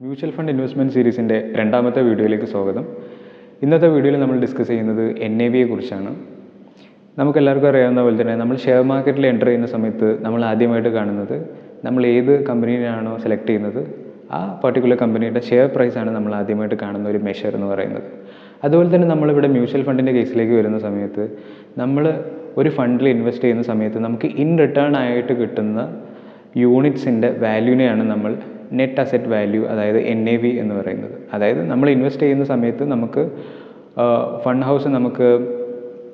Mutual fund investment സീരീസിൻ്റെ രണ്ടാമത്തെ വീഡിയോയിലേക്ക് സ്വാഗതം. ഇന്നത്തെ വീഡിയോയിൽ നമ്മൾ ഡിസ്കസ് ചെയ്യുന്നത് NAV കുറിച്ചാണ്. നമുക്കെല്ലാവർക്കും അറിയാവുന്ന പോലെ തന്നെ നമ്മൾ ഷെയർ മാർക്കറ്റിൽ എൻ്റർ ചെയ്യുന്ന സമയത്ത് നമ്മൾ ആദ്യമായിട്ട് കാണുന്നത് നമ്മൾ ഏത് കമ്പനിയാണോ സെലക്ട് ചെയ്യുന്നത് ആ പർട്ടിക്കുലർ കമ്പനിയുടെ ഷെയർ പ്രൈസാണ് നമ്മൾ ആദ്യമായിട്ട് കാണുന്ന ഒരു മെഷർ എന്ന് പറയുന്നത്. അതുപോലെ തന്നെ നമ്മളിവിടെ മ്യൂച്വൽ ഫണ്ടിൻ്റെ കേസിലേക്ക് വരുന്ന സമയത്ത് നമ്മൾ ഒരു ഫണ്ടിൽ ഇൻവെസ്റ്റ് ചെയ്യുന്ന സമയത്ത് നമുക്ക് ഇൻ റിട്ടേൺ ആയിട്ട് കിട്ടുന്ന യൂണിറ്റ്സിൻ്റെ വാല്യൂവിനെയാണ് നമ്മൾ നെറ്റ് അസറ്റ് വാല്യൂ, അതായത് NAV എന്ന് പറയുന്നത്. അതായത് നമ്മൾ ഇൻവെസ്റ്റ് ചെയ്യുന്ന സമയത്ത് നമുക്ക് ഫണ്ട് ഹൗസ് നമുക്ക്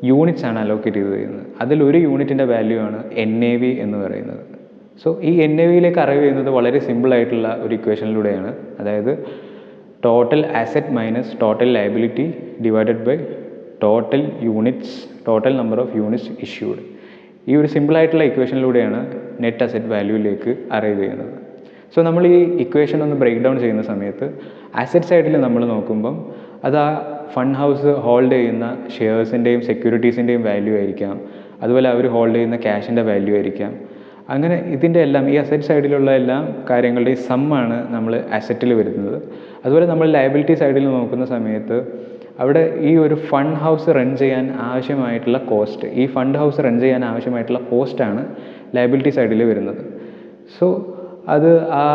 യൂണിറ്റ്സ് ആണ് അലോക്കേറ്റ് ചെയ്ത് തരുന്നത്. അതിലൊരു യൂണിറ്റിൻ്റെ വാല്യൂ ആണ് NAV എന്ന് പറയുന്നത്. സോ ഈ NAVയിലേക്ക് അറൈവ് ചെയ്യുന്നത് വളരെ സിമ്പിളായിട്ടുള്ള ഒരു ഇക്വേഷനിലൂടെയാണ്. അതായത് total asset minus total liability divided by total units, total number of units issued. ഈ ഒരു സിമ്പിളായിട്ടുള്ള ഇക്വേഷനിലൂടെയാണ് നെറ്റ് അസറ്റ് വാല്യൂയിലേക്ക് അറൈവ് ചെയ്യുന്നത്. സോ നമ്മൾ ഈ ഇക്വേഷൻ ഒന്ന് ബ്രേക്ക് ഡൗൺ ചെയ്യുന്ന സമയത്ത് അസറ്റ് സൈഡിൽ നമ്മൾ നോക്കുമ്പം അത് ആ ഫണ്ട് ഹൗസ് ഹോൾഡ് ചെയ്യുന്ന ഷെയർസിൻ്റെയും സെക്യൂരിറ്റീസിൻ്റെയും വാല്യൂ ആയിരിക്കാം, അതുപോലെ അവർ ഹോൾഡ് ചെയ്യുന്ന ക്യാഷിൻ്റെ വാല്യൂ ആയിരിക്കാം. അങ്ങനെ ഇതിൻ്റെ എല്ലാം ഈ അസറ്റ് സൈഡിലുള്ള എല്ലാ കാര്യങ്ങളുടെയും സമ്മാണ് നമ്മൾ അസറ്റിൽ വരുന്നത്. അതുപോലെ നമ്മൾ ലയബിലിറ്റി സൈഡിൽ നോക്കുന്ന സമയത്ത് അവിടെ ഈ ഒരു ഫണ്ട് ഹൗസ് റൺ ചെയ്യാൻ ആവശ്യമായിട്ടുള്ള കോസ്റ്റ്, ഈ ഫണ്ട് ഹൗസ് റൺ ചെയ്യാൻ ആവശ്യമായിട്ടുള്ള കോസ്റ്റാണ് ലയബിലിറ്റി സൈഡിൽ വരുന്നത്. സോ അത് ആ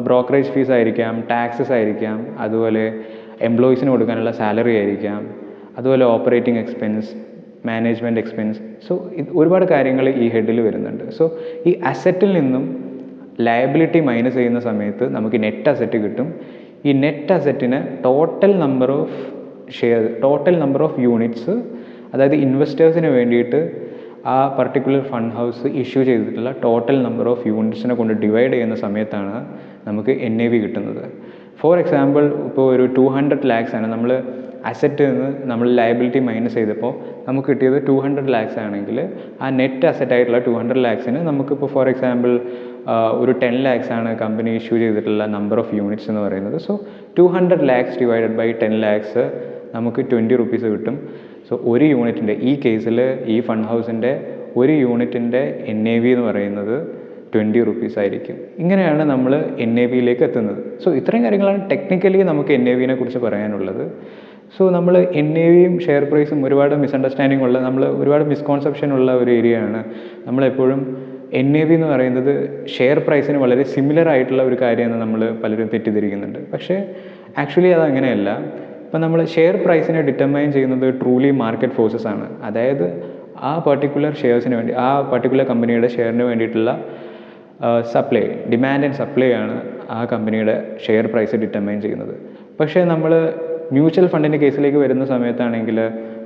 ബ്രോക്കറേജ് ഫീസ് ആയിരിക്കാം, ടാക്സസ് ആയിരിക്കാം, അതുപോലെ എംപ്ലോയീസിന് കൊടുക്കാനുള്ള സാലറി ആയിരിക്കാം, അതുപോലെ operating expense, management expense. So ഒരുപാട് കാര്യങ്ങൾ ഈ ഹെഡിൽ വരുന്നുണ്ട്. സോ ഈ അസറ്റിൽ നിന്നും ലയബിലിറ്റി മൈനസ് ചെയ്യുന്ന സമയത്ത് നമുക്ക് നെറ്റ് അസറ്റ് കിട്ടും. ഈ നെറ്റ് അസറ്റിന് total number of share, total number of units, അതായത് ഇൻവെസ്റ്റേഴ്സിന് വേണ്ടിയിട്ട് ആ പർട്ടിക്കുലർ ഫണ്ട് ഹൗസ് ഇഷ്യൂ ചെയ്തിട്ടുള്ള ടോട്ടൽ നമ്പർ ഓഫ് യൂണിറ്റ്സിനെ കൊണ്ട് ഡിവൈഡ് ചെയ്യുന്ന സമയത്താണ് നമുക്ക് NAV കിട്ടുന്നത്. ഫോർ എക്സാമ്പിൾ, ഇപ്പോൾ ഒരു 200 lakhs ആണ് നമ്മൾ അസറ്റിൽ നിന്ന് നമ്മൾ ലയബിലിറ്റി മൈനസ് ചെയ്തപ്പോൾ നമുക്ക് കിട്ടിയത് 200 lakhs ആണെങ്കിൽ ആ നെറ്റ് അസറ്റ് ആയിട്ടുള്ള 200 lakhsന് നമുക്കിപ്പോൾ ഫോർ എക്സാമ്പിൾ ഒരു 10 lakhs ആണ് കമ്പനി ഇഷ്യൂ ചെയ്തിട്ടുള്ള നമ്പർ ഓഫ് യൂണിറ്റ്സ് എന്ന് പറയുന്നത്. So 200 lakhs divided by 10 lakhs നമുക്ക് 20 rupees കിട്ടും. സോ ഒരു യൂണിറ്റിൻ്റെ, ഈ കേസിൽ ഈ ഫണ്ട് ഹൗസിൻ്റെ ഒരു യൂണിറ്റിൻ്റെ NAV എന്ന് പറയുന്നത് 20 rupees ആയിരിക്കും. ഇങ്ങനെയാണ് നമ്മൾ NAVയിലേക്ക് എത്തുന്നത്. സോ ഇത്രയും കാര്യങ്ങളാണ് ടെക്നിക്കലി നമുക്ക് NAVനെ കുറിച്ച് പറയാനുള്ളത്. സോ നമ്മൾ NAVയും ഷെയർ പ്രൈസും ഒരുപാട് മിസ്അണ്ടർസ്റ്റാൻഡിംഗ് ഉള്ള, നമ്മൾ ഒരുപാട് മിസ്കോൺസെപ്ഷൻ ഉള്ള ഒരു ഏരിയയാണ്. നമ്മളെപ്പോഴും NAV എന്ന് പറയുന്നത് ഷെയർ പ്രൈസിന് വളരെ സിമിലർ ആയിട്ടുള്ള ഒരു കാര്യമെന്ന് നമ്മൾ പലരും തെറ്റിദ്ധരിക്കുന്നുണ്ട്. പക്ഷേ ആക്ച്വലി അത് അങ്ങനെയല്ല. ഇപ്പം നമ്മൾ ഷെയർ പ്രൈസിനെ ഡിറ്റർമൈൻ ചെയ്യുന്നത് ട്രൂലി മാർക്കറ്റ് ഫോഴ്സസ് ആണ്. അതായത് ആ പർട്ടിക്കുലർ ഷെയർസിന് വേണ്ടി, ആ പർട്ടിക്കുലർ കമ്പനിയുടെ ഷെയറിന് വേണ്ടിയിട്ടുള്ള സപ്ലൈ, ഡിമാൻഡ് ആൻഡ് സപ്ലൈ ആണ് ആ കമ്പനിയുടെ ഷെയർ പ്രൈസ് ഡിറ്റർമൈൻ ചെയ്യുന്നത്. പക്ഷേ നമ്മൾ മ്യൂച്വൽ ഫണ്ടിൻ്റെ കേസിലേക്ക് വരുന്ന സമയത്താണെങ്കിൽ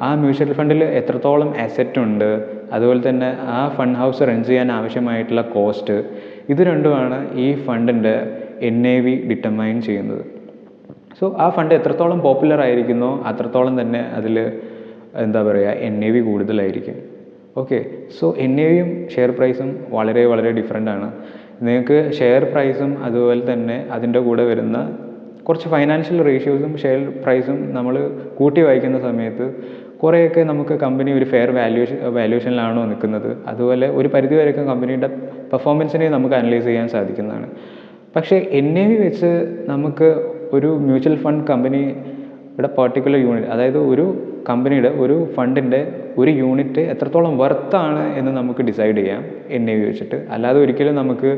ആ മ്യൂച്വൽ ഫണ്ടിൽ എത്രത്തോളം അസറ്റ് ഉണ്ട്, അതുപോലെ തന്നെ ആ ഫണ്ട് ഹൗസ് റൺ ചെയ്യാൻ ആവശ്യമായിട്ടുള്ള കോസ്റ്റ്, ഇത് രണ്ടുമാണ് ഈ ഫണ്ടിൻ്റെ NAV ഡിറ്റർമൈൻ ചെയ്യുന്നത്. സോ ആ ഫണ്ട് എത്രത്തോളം പോപ്പുലർ ആയിരിക്കുന്നോ അത്രത്തോളം തന്നെ അതിൽ എന്താ പറയുക NAV കൂടുതലായിരിക്കും. ഓക്കെ, സോ NAVയും ഷെയർ പ്രൈസും വളരെ വളരെ ഡിഫറെൻ്റ് ആണ്. നിങ്ങൾക്ക് ഷെയർ പ്രൈസും അതുപോലെ തന്നെ അതിൻ്റെ കൂടെ വരുന്ന കുറച്ച് ഫൈനാൻഷ്യൽ റേഷ്യോസും ഷെയർ പ്രൈസും നമ്മൾ കൂട്ടി വായിക്കുന്ന സമയത്ത് കുറേയൊക്കെ നമുക്ക് കമ്പനി ഒരു ഫെയർ വാല്യൂഷനിലാണോ നിൽക്കുന്നത്, അതുപോലെ ഒരു പരിധി വരെയൊക്കെ കമ്പനിയുടെ പെർഫോമൻസിനെ നമുക്ക് അനലൈസ് ചെയ്യാൻ സാധിക്കുന്നതാണ്. പക്ഷേ NAV വെച്ച് നമുക്ക് ഒരു മ്യൂച്വൽ ഫണ്ട് കമ്പനിയുടെ പർട്ടിക്കുലർ യൂണിറ്റ്, അതായത് ഒരു കമ്പനിയുടെ ഒരു ഫണ്ടിൻ്റെ ഒരു യൂണിറ്റ് എത്രത്തോളം വർത്താണ് എന്ന് നമുക്ക് ഡിസൈഡ് ചെയ്യാം NAV വെച്ചിട്ട്. അല്ലാതെ ഒരിക്കലും നമുക്ക്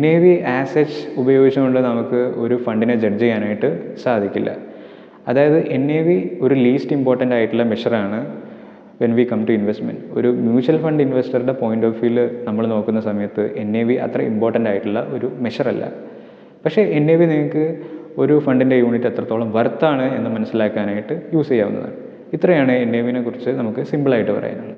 NAV ആസെറ്റ്സ് ഉപയോഗിച്ചുകൊണ്ട് നമുക്ക് ഒരു ഫണ്ടിനെ ജഡ്ജ് ചെയ്യാനായിട്ട് സാധിക്കില്ല. അതായത് NAV ഒരു ലീസ്റ്റ് ഇമ്പോർട്ടൻ്റ് ആയിട്ടുള്ള മെഷറാണ് when we come to investment. ഒരു മ്യൂച്വൽ ഫണ്ട് ഇൻവെസ്റ്ററുടെ പോയിൻ്റ് ഓഫ് വ്യൂവിൽ നമ്മൾ നോക്കുന്ന സമയത്ത് NAV അത്ര ഇമ്പോർട്ടൻ്റ് ആയിട്ടുള്ള ഒരു മെഷറല്ല. പക്ഷേ NAV നിങ്ങൾക്ക് ഒരു ഫണ്ടിൻ്റെ യൂണിറ്റ് എത്രത്തോളം വർത്താണ് എന്ന് മനസ്സിലാക്കാനായിട്ട് യൂസ് ചെയ്യാവുന്നതാണ്. ഇത്രയാണ് NAVനെ കുറിച്ച് നമുക്ക് സിമ്പിളായിട്ട് പറയാനുള്ളത്.